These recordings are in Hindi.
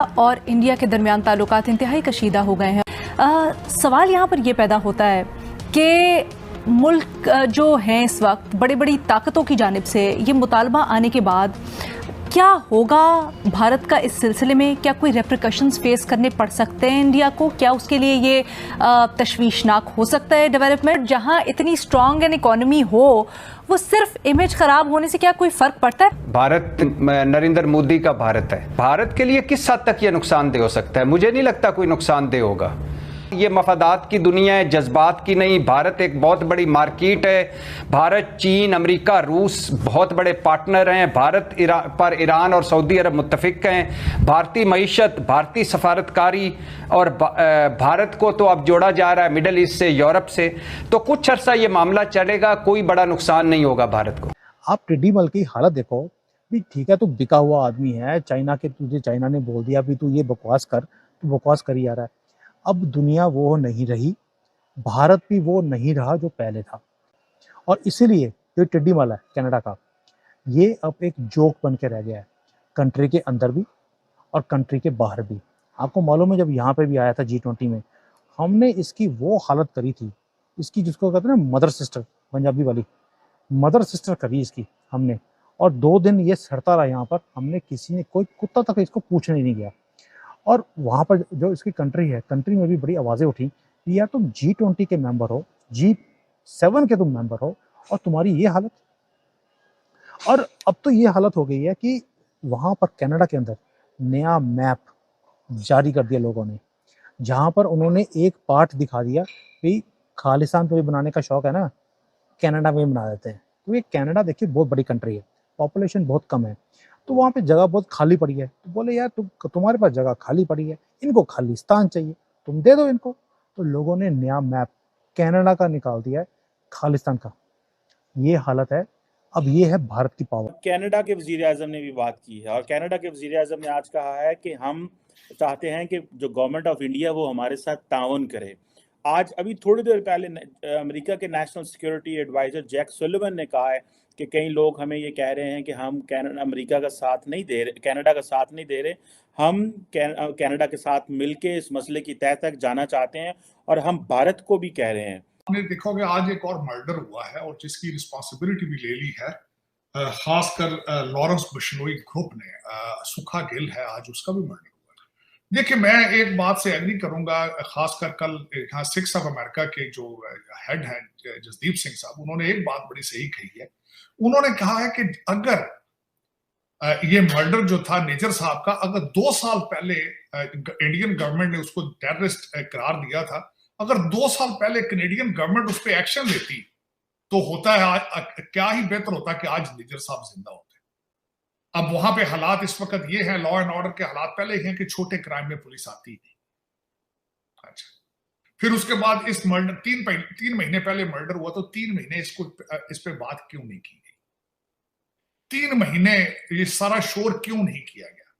और इंडिया के दरमियान ताल्लुकात इंतहाई कशीदा हो गए हैं। सवाल यहाँ पर यह पैदा होता है कि मुल्क जो हैं इस वक्त बड़ी बड़ी ताकतों की जानिब से ये मुतालबा आने के बाद क्या होगा भारत का इस सिलसिले में? क्या कोई रेप्रिकॉशंस फेस करने पड़ सकते हैं इंडिया को? क्या उसके लिए ये तशवीशनाक हो सकता है डेवलपमेंट? जहां इतनी स्ट्रांग एन इकोनॉमी हो, वो सिर्फ इमेज खराब होने से क्या कोई फर्क पड़ता है? भारत नरेंद्र मोदी का भारत है। भारत के लिए किस हद तक ये नुकसानदेह हो सकता है? मुझे नहीं लगता कोई नुकसानदेह होगा। ये मफादात की दुनिया है, जज्बात की नहीं। भारत एक बहुत बड़ी मार्केट है। भारत, चीन, अमेरिका, रूस बहुत बड़े पार्टनर हैं। भारत पर ईरान और सऊदी अरब मुत्तफिक हैं। भारतीय मईशत, भारतीय सफारतकारी और भारत को तो अब जोड़ा जा रहा है मिडल ईस्ट से, यूरोप से। तो कुछ अर्सा ये मामला चलेगा, कोई बड़ा नुकसान नहीं होगा भारत को। आप टिड्डी मल की हालत देखो भी, ठीक है तू बिका हुआ आदमी है, चाइना के तुझे चाइना ने बोल दिया भी तू ये बकवास कर, तू बकवास करी जा रहा है। अब दुनिया वो नहीं रही, भारत भी वो नहीं रहा जो पहले था, और इसीलिए जो टिड्डी मल है कनाडा का, ये अब एक जोक बन के रह गया है, कंट्री के अंदर भी और कंट्री के बाहर भी। आपको मालूम है जब यहाँ पे भी आया था G20 में, हमने इसकी वो हालत करी थी, इसकी जिसको कहते हैं ना मदर सिस्टर, पंजाबी वाली मदर सिस्टर करी इसकी हमने। और 2 दिन ये सड़ता रहा यहाँ पर, हमने किसी ने, कोई कुत्ता तक इसको पूछने नहीं गया। और वहाँ पर जो इसकी कंट्री है, कंट्री में भी बड़ी आवाज़ें उठी कि यार तुम G20 के मेंबर हो, G7 के तुम मेंबर हो, और तुम्हारी ये हालत। और अब तो ये हालत हो गई है कि वहाँ पर कनाडा के अंदर नया मैप जारी कर दिया लोगों ने, जहाँ पर उन्होंने एक पार्ट दिखा दिया कि खालिस्तान पे बनाने का शौक है ना, कनाडा में बना देते हैं। क्योंकि कनाडा देखिए बहुत बड़ी कंट्री है, पॉपुलेशन बहुत कम है, तो वहाँ पे जगह बहुत खाली पड़ी है। तो बोले यार तुम्हारे पास जगह खाली पड़ी है, इनको खालिस्तान चाहिए, तुम दे दो इनको। तो लोगों ने नया मैप कनाडा का निकाल दिया है खालिस्तान का। ये हालत है। अब ये है भारत की पावर। कनाडा के वजीर आज़म ने भी बात की है, और कनाडा के वजीर आज़म ने आज कहा है कि हम चाहते हैं कि जो गवर्नमेंट ऑफ इंडिया वो हमारे साथ ताउन करे। आज अभी थोड़ी देर पहले अमेरिका के national security adviser Jack Sullivan ने कहा है कि कई लोग हमें ये कह रहे हैं कि हम अमेरिका का साथ नहीं दे रहे, कनाडा का साथ नहीं दे रहे, हम कनाडा के साथ मिलके इस मसले की तह तक जाना चाहते हैं, और हम भारत को भी कह रहे हैं। आपने देखोगे आज एक और मर्डर हुआ है, और जिसकी रिस्पॉन्सिबिलिटी भी ले ली है खासकर लॉरेंस बिश्नोई ग्रुप ने, सुखा गिल है, आज उसका भी मर्डर। देखिए, मैं एक बात से एग्री करूंगा, खासकर कल यहाँ सिक्स ऑफ अमेरिका के जो हेड हैं जसदीप सिंह साहब, उन्होंने एक बात बड़ी सही कही है। उन्होंने कहा है कि अगर ये मर्डर जो था नेजर साहब का, अगर 2 साल पहले इंडियन गवर्नमेंट ने उसको टेररिस्ट करार दिया था, अगर 2 साल पहले कनेडियन गवर्नमेंट उस पर एक्शन लेती तो होता है क्या ही बेहतर होता कि आज नेजर साहब जिंदा होते। अब वहां पे हालात इस वक्त ये हैं, लॉ एंड ऑर्डर के हालात पहले ही हैं कि छोटे क्राइम में पुलिस आती नहीं। अच्छा, फिर उसके बाद इस मर्डर 3 महीने पहले मर्डर हुआ, तो 3 महीने इस पे बात क्यों नहीं की गई? 3 महीने ये सारा शोर क्यों नहीं किया गया?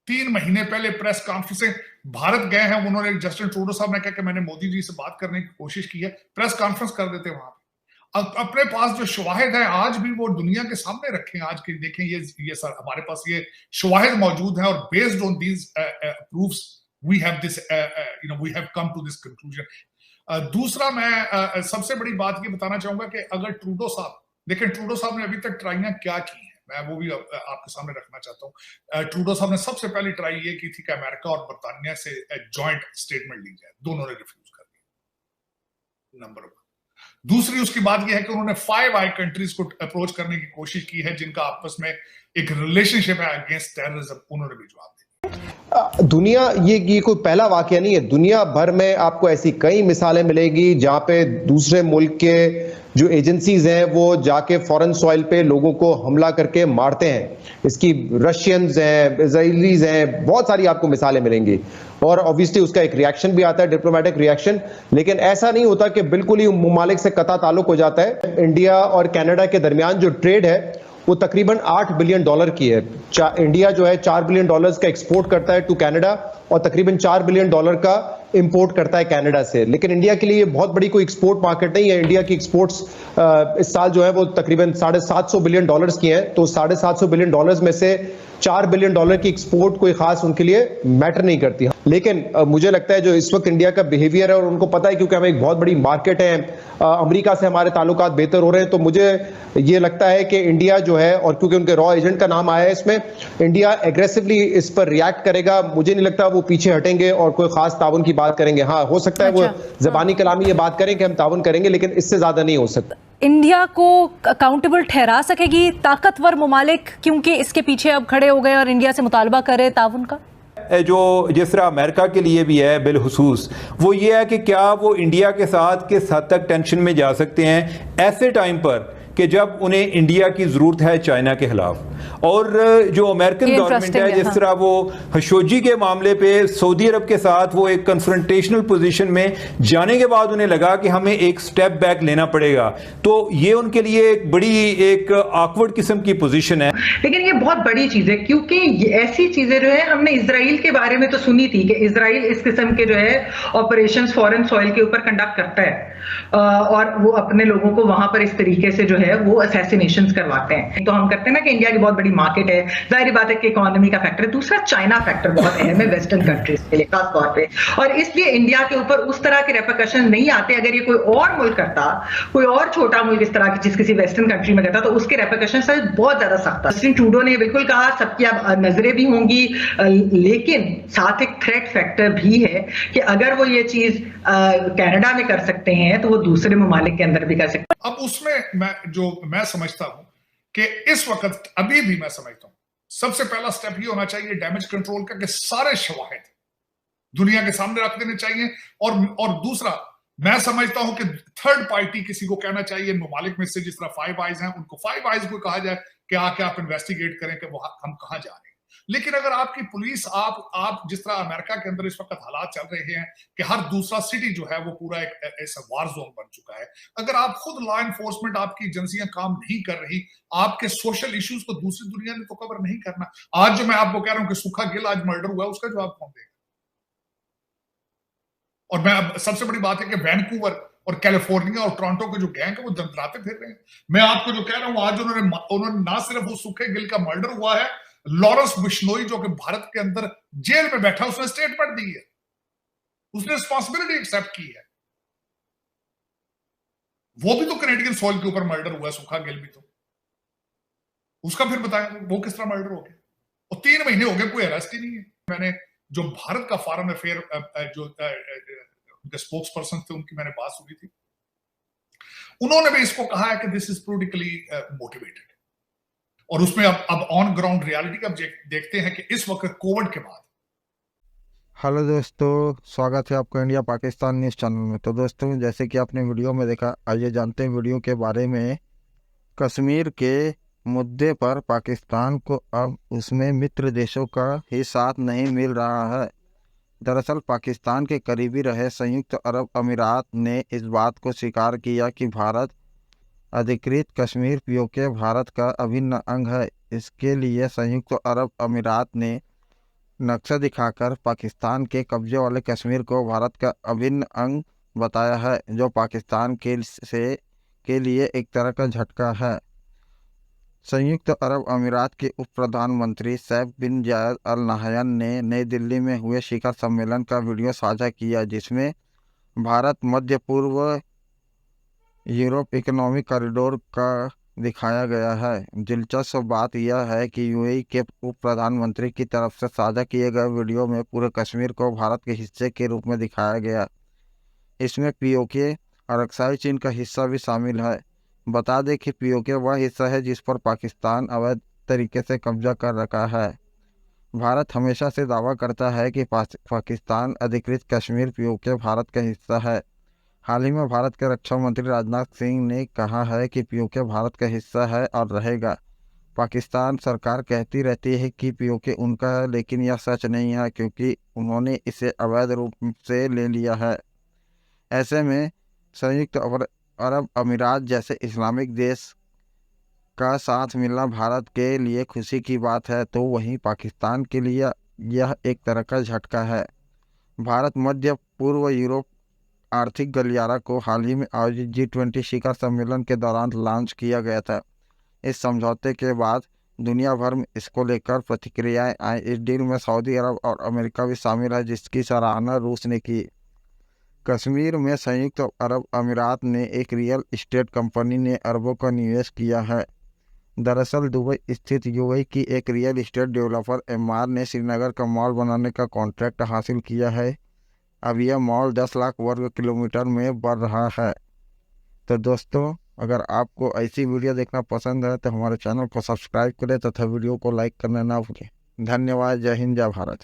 3 महीने पहले प्रेस कॉन्फ्रेंस भारत गए हैं, उन्होंने जस्टिन ट्रूडो साहब ने कहा कि मैंने मोदी जी से बात करने की कोशिश की है, प्रेस कॉन्फ्रेंस कर देते वहां पे। अपने पास जो शवाहिद है आज भी वो दुनिया के सामने रखें। आज के देखें, ये सर हमारे पास ये शवाहिद मौजूद है, और based on these proofs we have this we have come to this conclusion. दूसरा, मैं सबसे बड़ी बात ये बताना चाहूंगा कि अगर ट्रूडो साहब, देखें ट्रूडो साहब ने अभी तक ट्राइयां क्या की हैं, मैं वो भी आपके सामने रखना चाहता हूँ। ट्रूडो साहब ने सबसे पहली ट्राई ये की थी कि अमेरिका और बरतानिया से जॉइंट स्टेटमेंट ली जाए, दोनों ने रिफ्यूज कर दिया, नंबर 1। दूसरी उसकी बात यह है कि उन्होंने 5 आई कंट्रीज को अप्रोच करने की कोशिश की है, जिनका आपस में एक रिलेशनशिप है अगेंस्ट टेररिज्म, उन्होंने भी जवाब दिया। दुनिया, ये कोई पहला वाकया नहीं है, दुनिया भर में आपको ऐसी कई मिसालें मिलेगी जहां पे दूसरे मुल्क के जो एजेंसीज हैं वो जाके फॉरेन सॉइल पे लोगों को हमला करके मारते हैं। इसकी रशियंस हैं, इजराइलीज हैं, बहुत सारी आपको मिसालें मिलेंगी, और ऑब्वियसली उसका एक रिएक्शन भी आता है, डिप्लोमेटिक रिएक्शन। लेकिन ऐसा नहीं होता कि बिल्कुल ही ममालिक से कता ताल्लुक हो जाता है। इंडिया और कनाडा के दरमियान जो ट्रेड है वो तकरीबन $8 बिलियन की है। इंडिया जो है $4 बिलियन का एक्सपोर्ट करता है टू कनाडा, और तकरीबन $4 बिलियन का इंपोर्ट करता है कनाडा से, लेकिन इंडिया के लिए ये बहुत बड़ी कोई एक्सपोर्ट मार्केट नहीं है। इंडिया की एक्सपोर्ट्स इस साल जो है वो तकरीबन $750 बिलियन की हैं, तो $750 बिलियन में से $4 बिलियन की एक्सपोर्ट कोई खास उनके लिए मैटर नहीं करती। लेकिन मुझे लगता है जो इस वक्त इंडिया का बिहेवियर है, और उनको पता है क्योंकि हम एक बहुत बड़ी मार्केट है, अमेरिका से हमारे ताल्लुकात बेहतर हो रहे हैं, तो मुझे ये लगता है कि इंडिया जो है, और क्योंकि उनके रॉ एजेंट का नाम आया है इसमें, इंडिया एग्रेसिवली इस पर रिएक्ट करेगा। मुझे नहीं लगता वो पीछे हटेंगे और कोई खास ताउन की बात करेंगे। हाँ, हो सकता है वो ज़बानी कलामी ये बात करें कि हम ताउन करेंगे, लेकिन इससे ज्यादा नहीं हो सकता। इंडिया को अकाउंटेबल ठहरा सकेगी ताकतवर ममालिक, क्योंकि इसके पीछे अब खड़े हो गए और इंडिया से मुतालबा करे ताउन का? जो जिस तरह अमेरिका के लिए भी है बिलखुसूस, वो ये है कि क्या वो इंडिया के साथ किस हद तक टेंशन में जा सकते हैं ऐसे टाइम पर कि जब उन्हें इंडिया की ज़रूरत है चाइना के खिलाफ। और जो अमेरिकन गवर्नमेंट है, जिस तरह वो खशोगी के मामले पे सऊदी अरब के साथ वो एक कन्फ्रंटेशनल पोजीशन में जाने के बाद उन्हें लगा कि हमें एक स्टेप बैक लेना पड़ेगा, तो ये उनके लिए एक बड़ी एक ऑकवर्ड किस्म की पोजीशन है। लेकिन ये बहुत बड़ी चीज है, क्योंकि ऐसी चीजें जो है हमने इजराइल के बारे में तो सुनी थी कि इजराइल इस किस्म के जो है ऑपरेशंस फॉरेन सॉइल के ऊपर कंडक्ट करता है, और वो अपने लोगों को वहां पर इस तरीके से जो है वो असैसिनेशंस करवाते हैं। तो हम करते हैं ना कि इंडिया की बहुत बड़ी मार्केट है, जाहिर बात है कि इकोनॉमी का फैक्टर है। दूसरा, चाइना फैक्टर बहुत अहम है वेस्टर्न कंट्रीज के लिए खास तौर पे, और इसलिए इंडिया के ऊपर उस तरह के रेपरकशन नहीं आते। अगर ये कोई और मुल्क करता, कोई और छोटा मुल्क इस तरह की जिस किसी वेस्टर्न कंट्री में करता, तो उसके रेपरकशन से बहुत ज्यादा सख्त है। जस्टिन ट्रूडो ने बिल्कुल कहा सबकी अब नजरें भी होंगी, लेकिन साथ एक थ्रेट फैक्टर भी है कि अगर वो ये चीज कनाडा में कर सकते हैं तो वो दूसरे ममालिक के अंदर भी कर सकते हैं। अब उसमें मैं समझता हूं कि इस वक्त अभी भी मैं समझता हूं सबसे पहला स्टेप ये होना चाहिए डैमेज कंट्रोल का, कि सारे शवाहिद दुनिया के सामने रख देने चाहिए। और दूसरा, मैं समझता हूं कि थर्ड पार्टी किसी को कहना चाहिए ममालिक में से, जिस तरह फाइव आइज हैं, उनको फाइव आइज को कहा जाए कि आके आप इन्वेस्टिगेट करें कि वो हम कहां जा रहे हैं। लेकिन अगर आपकी पुलिस, आप जिस तरह अमेरिका के अंदर इस वक्त हालात चल रहे हैं कि हर दूसरा सिटी जो है वो पूरा एक ऐसा वार जोन बन चुका है, अगर आप खुद लॉ एनफोर्समेंट, आपकी एजेंसियां काम नहीं कर रही, आपके सोशल इश्यूज को दूसरी दुनिया ने तो कवर नहीं करना। आज जो मैं आपको कह रहा हूं कि सुखा गिल आज मर्डर हुआ, उसका जवाब कौन देगा? और मैं सबसे बड़ी बात है कि वैनकूवर और कैलिफोर्निया और टोरंटो के जो गैंग है वो दंतराते फिर रहे हैं। मैं आपको जो कह रहा हूं, आज उन्होंने ना सिर्फ वो सुखे गिल का मर्डर हुआ है, लॉरेंस बिश्नोई जो कि भारत के अंदर जेल में बैठा, उसने स्टेटमेंट दी है, उसने रिस्पॉन्सिबिलिटी एक्सेप्ट की है। वो भी तो कैनेडियन सॉइल के ऊपर मर्डर हुआ है, सुखा गिल भी तो। उसका फिर बताया वो किस तरह मर्डर हो गया, और 3 महीने हो गए कोई अरेस्ट ही नहीं है। मैंने जो भारत का फॉरेन अफेयर जो उनके स्पोक्स पर्सन थे, उनकी मैंने बात सुनी थी, उन्होंने भी इसको कहा है कि दिस इज पॉलिटिकली मोटिवेटेड। और उसमें अब ऑन ग्राउंड रियलिटी का देखते हैं कि इस वक्त कोविड के बाद। हेलो दोस्तों, स्वागत है आपको इंडिया पाकिस्तान न्यूज़ चैनल में। तो दोस्तों, जैसे कि आपने वीडियो में देखा, आइए जानते हैं वीडियो के बारे में। कश्मीर के मुद्दे पर पाकिस्तान को अब उसमें मित्र देशों का ही साथ नहीं मिल रहा है। दरअसल पाकिस्तान के करीबी रहे संयुक्त अरब अमीरात ने इस बात को स्वीकार किया कि भारत अधिकृत कश्मीर पीओके भारत का अभिन्न अंग है। इसके लिए संयुक्त अरब अमीरात ने नक्शा दिखाकर पाकिस्तान के कब्जे वाले कश्मीर को भारत का अभिन्न अंग बताया है, जो पाकिस्तान के लिए एक तरह का झटका है। संयुक्त अरब अमीरात के उप प्रधानमंत्री सैफ बिन जायद अल नाहयान ने नई दिल्ली में हुए शिखर सम्मेलन का वीडियो साझा किया, जिसमें भारत मध्य पूर्व यूरोप इकोनॉमिक कॉरिडोर का दिखाया गया है। दिलचस्प बात यह है कि यूएई के उप प्रधानमंत्री की तरफ से साझा किए गए वीडियो में पूरे कश्मीर को भारत के हिस्से के रूप में दिखाया गया। इसमें पीओके और अक्साई चीन का हिस्सा भी शामिल है। बता दें कि पीओके वह हिस्सा है जिस पर पाकिस्तान अवैध तरीके से कब्जा कर रखा है। भारत हमेशा से दावा करता है कि पाकिस्तान अधिकृत कश्मीर पीओके भारत का हिस्सा है। हाल ही में भारत के रक्षा मंत्री राजनाथ सिंह ने कहा है कि पीओके भारत का हिस्सा है और रहेगा। पाकिस्तान सरकार कहती रहती है कि पीओके उनका है, लेकिन यह सच नहीं है, क्योंकि उन्होंने इसे अवैध रूप से ले लिया है। ऐसे में संयुक्त अरब अमीरात जैसे इस्लामिक देश का साथ मिलना भारत के लिए खुशी की बात है, तो वहीं पाकिस्तान के लिए यह एक तरह का झटका है। भारत मध्य पूर्व यूरोप आर्थिक गलियारा को हाल ही में आयोजित G20 शिखर सम्मेलन के दौरान लॉन्च किया गया था। इस समझौते के बाद दुनिया भर में इसको लेकर प्रतिक्रियाएं आई। इस डील में सऊदी अरब और अमेरिका भी शामिल है, जिसकी सराहना रूस ने की। कश्मीर में संयुक्त अरब अमीरात ने एक रियल एस्टेट कंपनी ने अरबों का निवेश किया है। दरअसल दुबई स्थित यूएई की एक रियल एस्टेट डेवलपर एमआर ने श्रीनगर का मॉल बनाने का कॉन्ट्रैक्ट हासिल किया है। अब यह मॉल 10 लाख वर्ग किलोमीटर में बढ़ रहा है। तो दोस्तों, अगर आपको ऐसी वीडियो देखना पसंद है तो हमारे चैनल को सब्सक्राइब करें तथा वीडियो को लाइक करना ना भूलें। धन्यवाद। जय हिंद, जय भारत।